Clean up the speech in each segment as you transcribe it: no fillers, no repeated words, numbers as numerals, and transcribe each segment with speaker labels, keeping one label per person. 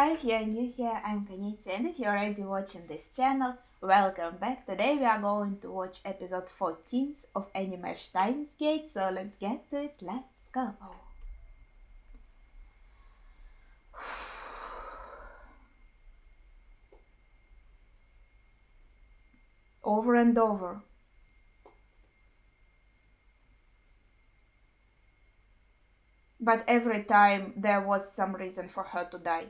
Speaker 1: Hi, if you are new here, I'm Kanitsa, and if you're already watching this channel, welcome back. Today we are going to watch episode 14 of anime Steins, so let's get to it, let's go. Over and over. But every time there was some reason for her to die.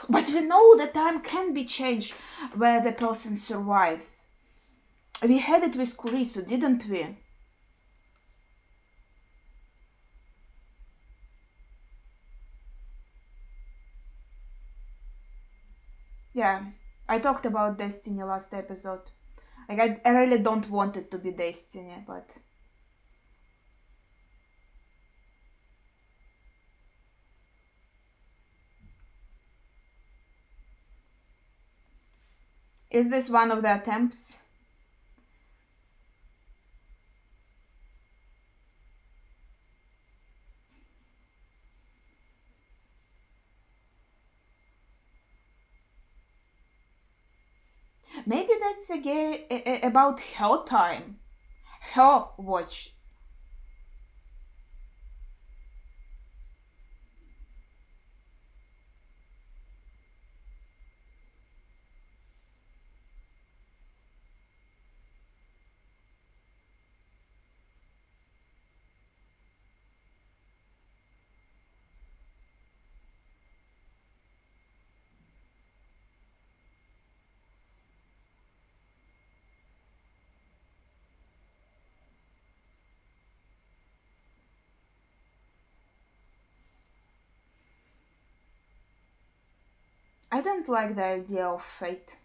Speaker 1: But we know that time can be changed where the person survives. We had it with Kurisu, didn't we? Yeah, I talked about Destiny last episode. Like, I really don't want it to be Destiny, but... Is this one of the attempts? Maybe that's about her time. Her watch. I don't like the idea of fate.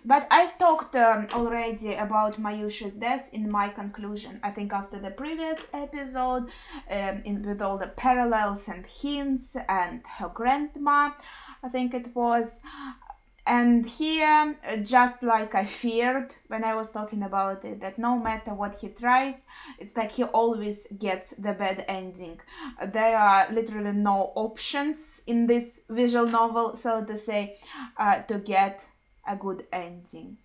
Speaker 1: But I've talked already about Mayushi's death in my conclusion. I think after the previous episode, with all the parallels and hints and her grandma, I think it was. And here, just like I feared when I was talking about it, that no matter what he tries, it's like he always gets the bad ending. There are literally no options in this visual novel, so to say, to get a good ending.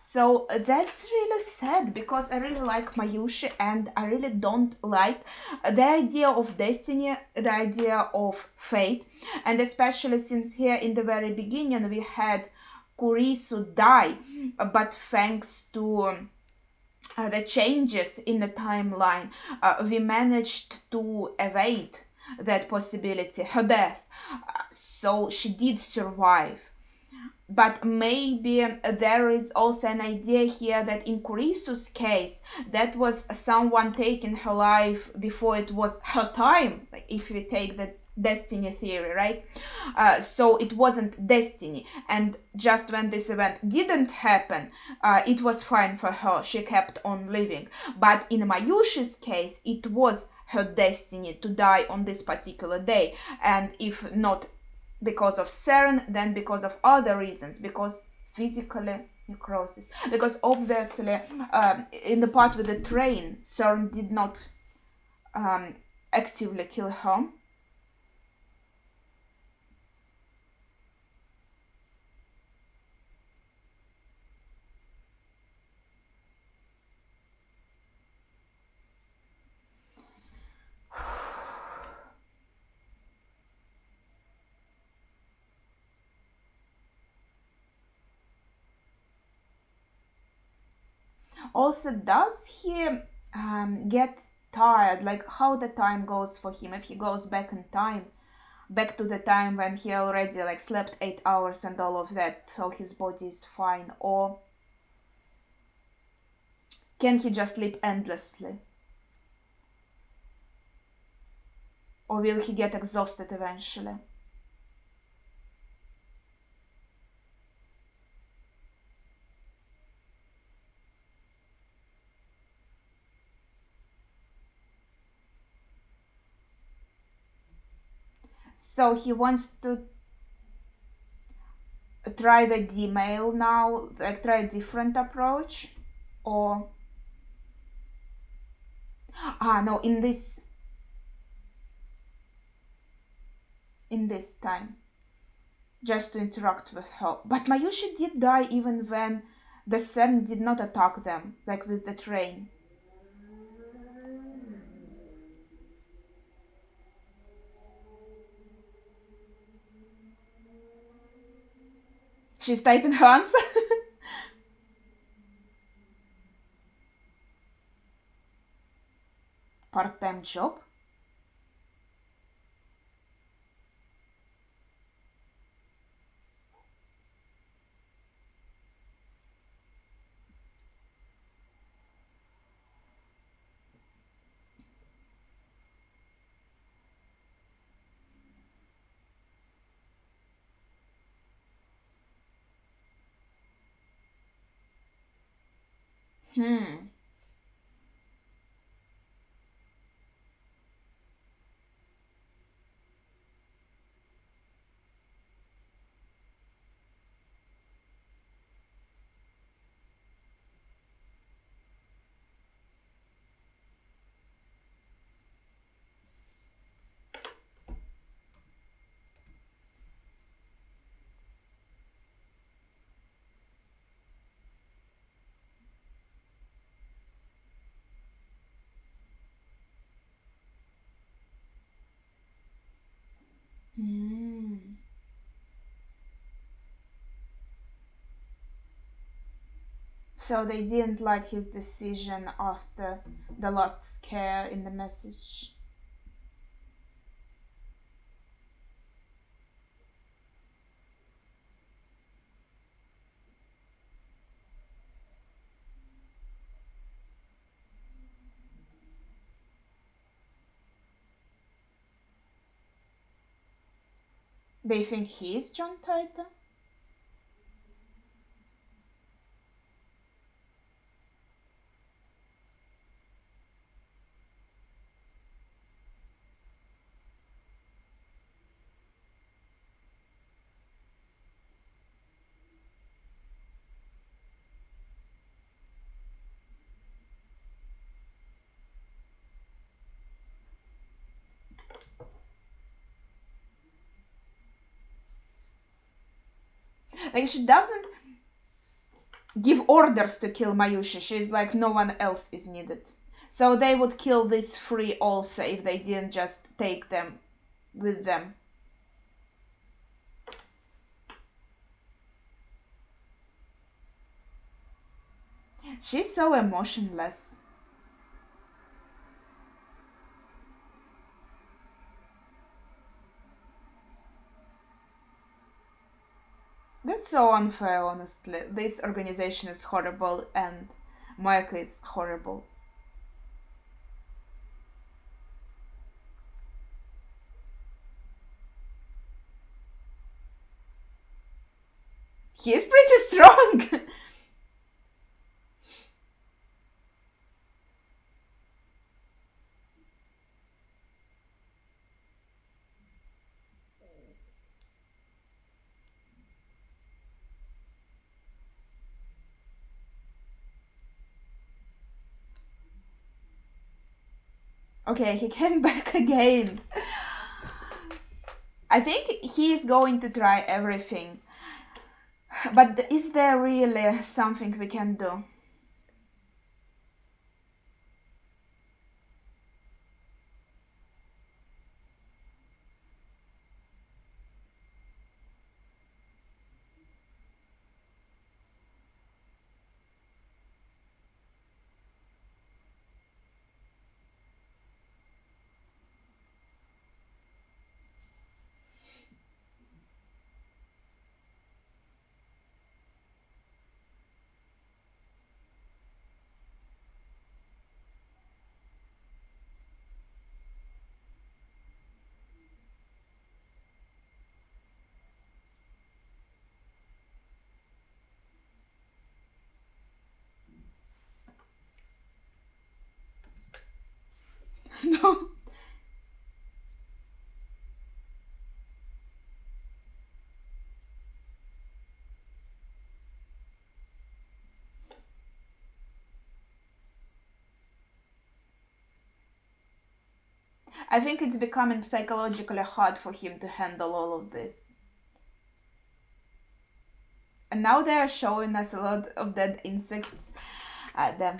Speaker 1: So that's really sad because I really like Mayushi and I really don't like the idea of destiny, the idea of fate, and especially since here in the very beginning we had Kurisu die, but thanks to the changes in the timeline, we managed to evade that possibility, her death. So she did survive. But maybe there is also an idea here that in Kurisu's case, that was someone taking her life before it was her time, like if we take the destiny theory, right? So it wasn't destiny, and just when this event didn't happen, it was fine for her, she kept on living. But in Mayushi's case, it was her destiny to die on this particular day, and if not because of CERN, then because of other reasons, because physically necrosis. Because obviously, in the part with the train, CERN did not actively kill her. Also, does he get tired? Like how the time goes for him if he goes back in time, back to the time when he already like slept 8 hours and all of that, so his body is fine, or can he just sleep endlessly? Or will he get exhausted eventually? So he wants to try the D mail now, like try a different approach, or no, in this time, just to interact with her. But Mayushi did die even when the CERN did not attack them, like with the train. She's typing her answer. Part-time job. Hmm. Hmm. So they didn't like his decision after the last scare in the message. They think he is John Titor? Like, she doesn't give orders to kill Mayushi. She's like, no one else is needed. So they would kill these three also if they didn't just take them with them. She's so emotionless. That's so unfair, honestly. This organization is horrible and Moeka is horrible. He's pretty strong. Okay, he came back again. I think he's going to try everything. But is there really something we can do? I think it's becoming psychologically hard for him to handle all of this. And now they are showing us a lot of dead insects at them.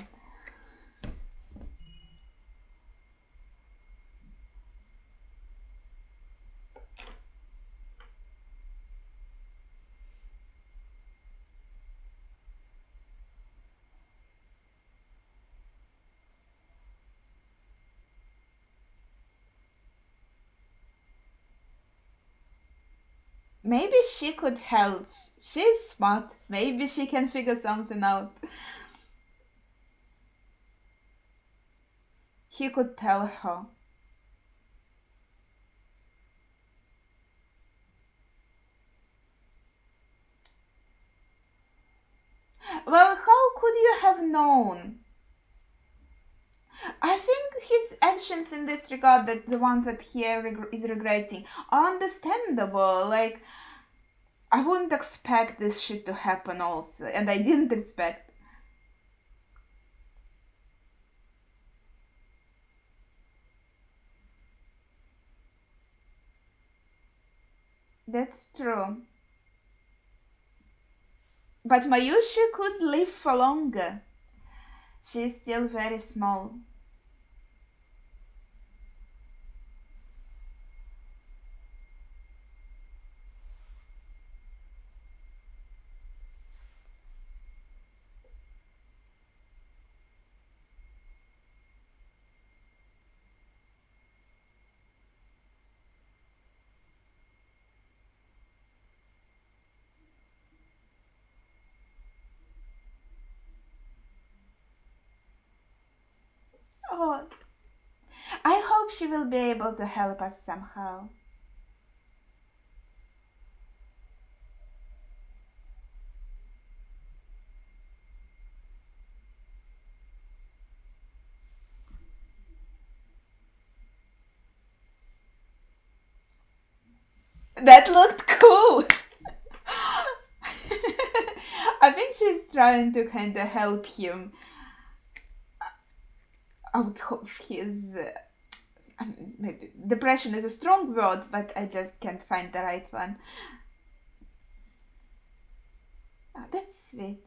Speaker 1: Maybe she could help. She's smart. Maybe she can figure something out. He could tell her. Well, how could you have known? I think his actions in this regard, that the one that he is regretting, are understandable. Like, I wouldn't expect this shit to happen also, and I didn't expect. That's true. But Mayushi could live for longer. She's still very small. Oh, I hope she will be able to help us somehow. That looked cool! I think she's trying to kind of help him out of his. Maybe depression is a strong word, but I just can't find the right one. Oh, that's sweet.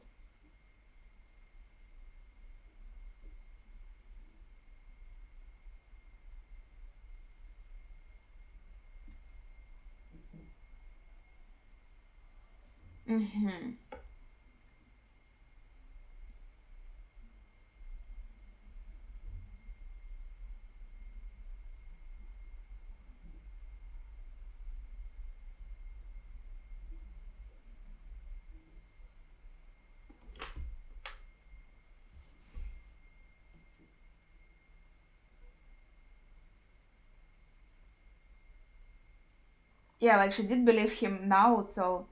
Speaker 1: Mm-hmm. Yeah, like she did believe him now, so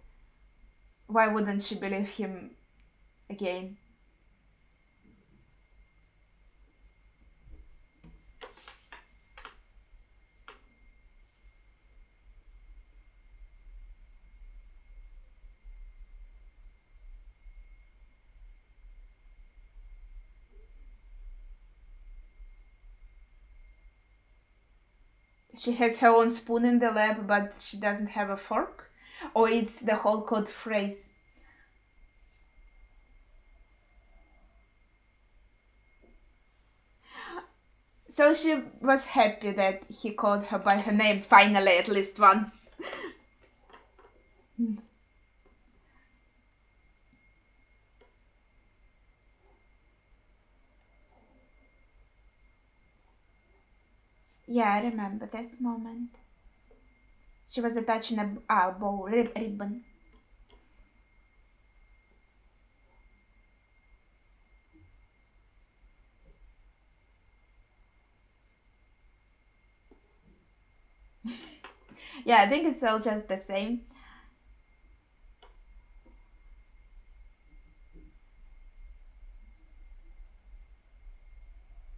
Speaker 1: why wouldn't she believe him again? She has her own spoon in the lab, but she doesn't have a fork? Or it's the whole code phrase? So she was happy that he called her by her name finally, at least once. Yeah, I remember this moment. She was attaching a bow ribbon. Yeah, I think it's all just the same.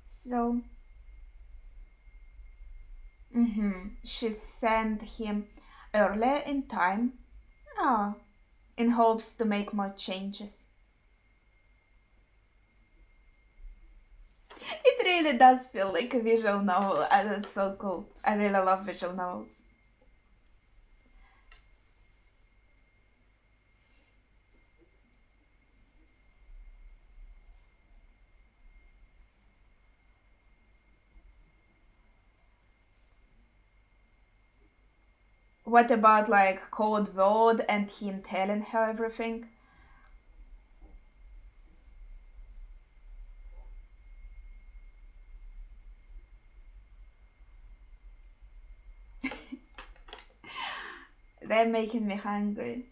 Speaker 1: So, she sent him earlier in time. Ah, in hopes to make more changes. It really does feel like a visual novel, and it's so cool. I really love visual novels. What about like code word and him telling her everything? They're making me hungry.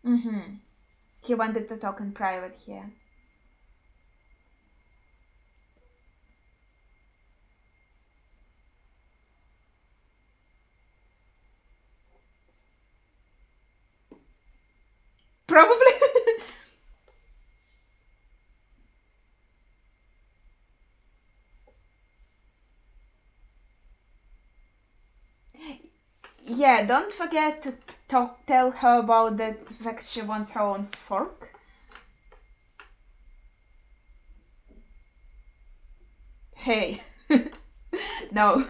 Speaker 1: Mm-hmm. He wanted to talk in private here. Probably. Yeah, don't forget to tell her about that fact she wants her own fork. Hey. No.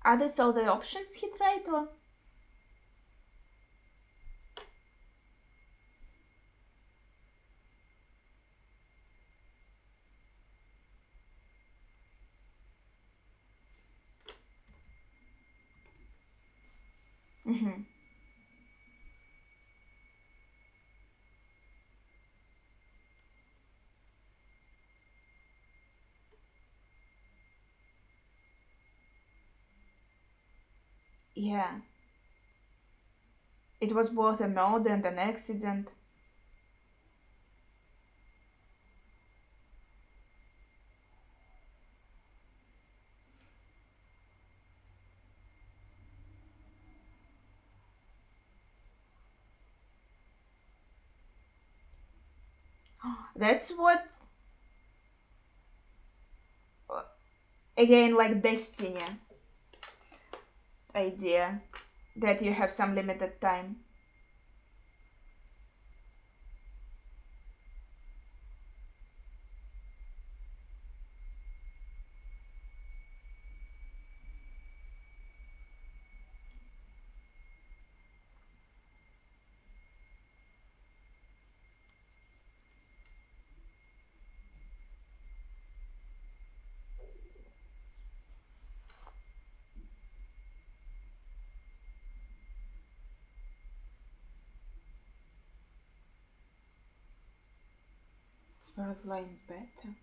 Speaker 1: Are these all the options he tried or? Mm-hmm. Yeah. It was both a murder and an accident. That's what, again, like destiny idea, that you have some limited time. Third line better.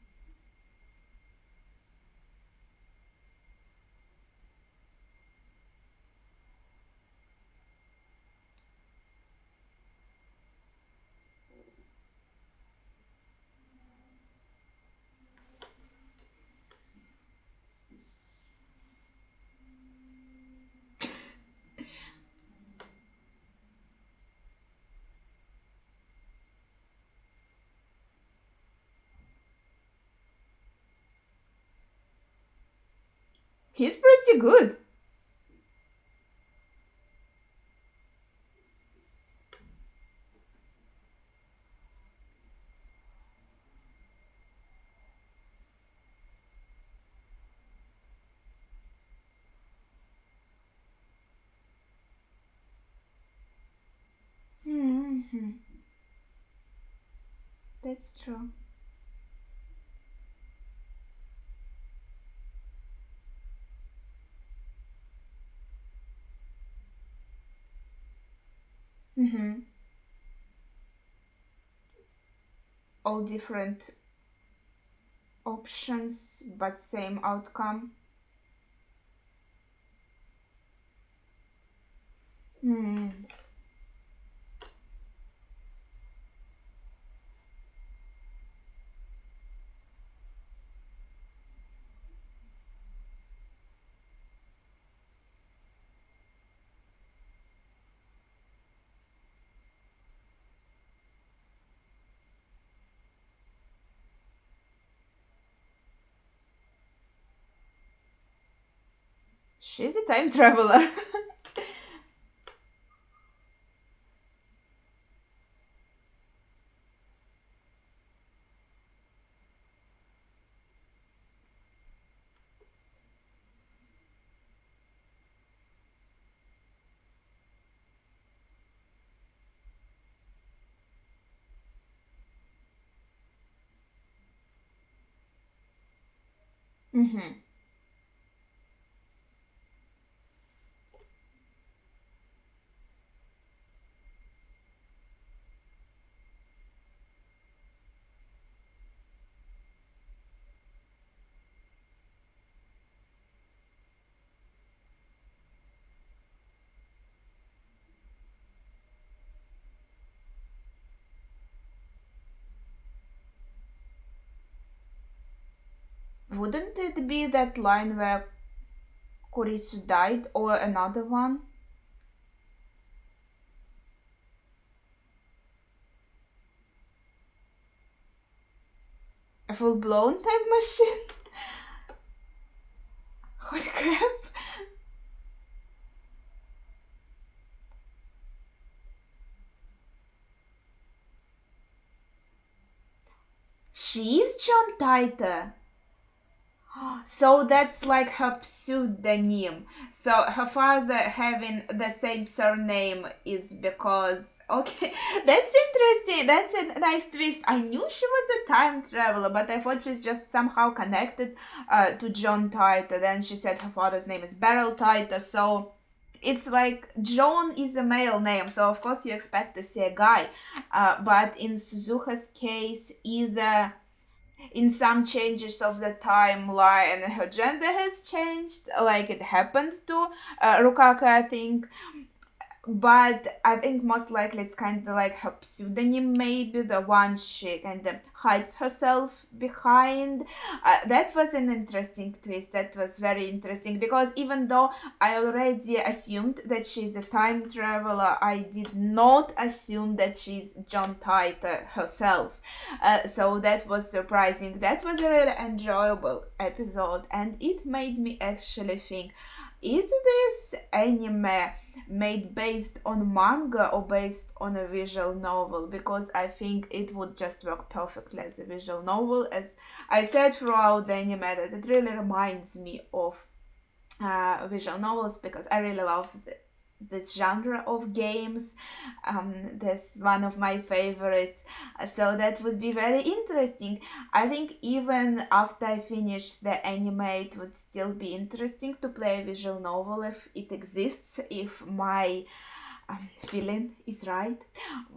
Speaker 1: He's pretty good. Mm-hmm. That's true. Mm-hmm. All different options but same outcome. Hmm. She's a time traveler. Mm-hmm. Wouldn't it be that line where Kurisu died or another one? A full blown time machine? Holy crap. She's John Titor. So that's like her pseudonym. So her father having the same surname is because, okay, that's interesting. That's a nice twist. I knew she was a time traveler, but I thought she's just somehow connected to John Titor. Then she said her father's name is Beryl Titor, so it's like John is a male name, so of course you expect to see a guy. But in Suzuha's case, either in some changes of the timeline her gender has changed, like it happened to Rukaka, I think, but I think most likely it's kind of like her pseudonym, maybe the one she kind of hides herself behind. That was an interesting twist. That was very interesting because even though I already assumed that she's a time traveler, I did not assume that she's John Titor herself. So that was surprising. That was a really enjoyable episode, and it made me actually think, is this anime made based on manga or based on a visual novel? Because I think it would just work perfectly as a visual novel. As I said throughout the anime, that it really reminds me of visual novels because I really love this genre of games. That's one of my favorites. So that would be very interesting. I think even after I finish the anime, it would still be interesting to play a visual novel if it exists, if my feeling is right.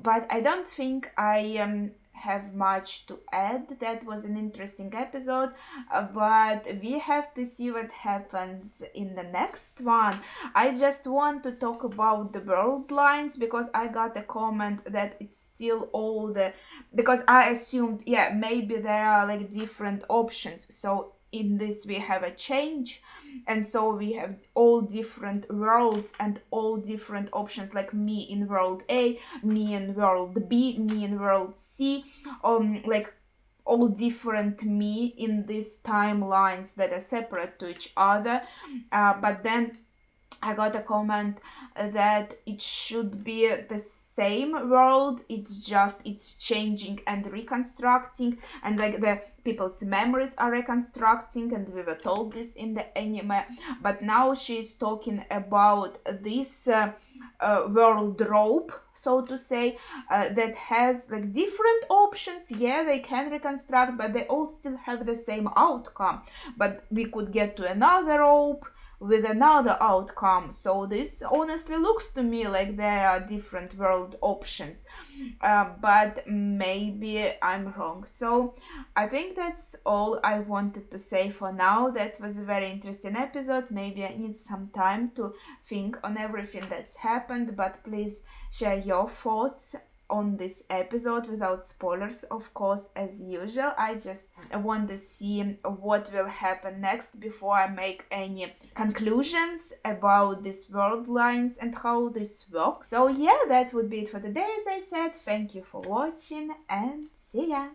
Speaker 1: But I don't think I have much to add. That was an interesting episode, but we have to see what happens in the next one. I just want to talk about the world lines because I got a comment that it's still all the, because I assumed, yeah, maybe there are like different options. So in this we have a change, and so we have all different worlds and all different options, like me in world A, me in world B, me in world C, like all different me in these timelines that are separate to each other. But then I got a comment that it should be the same world, it's just it's changing and reconstructing, and like the people's memories are reconstructing, and we were told this in the anime. But now she's talking about this world rope, so to say, that has like different options. Yeah, they can reconstruct, but they all still have the same outcome. But we could get to another rope, with another outcome. So this honestly looks to me like there are different world options, but maybe I'm wrong. So I think that's all I wanted to say for now. That was a very interesting episode. Maybe I need some time to think on everything that's happened, but please share your thoughts on this episode without spoilers, of course, as usual. I just want to see what will happen next before I make any conclusions about these world lines and how this works. So yeah, that would be it for today. As I said, thank you for watching and see ya.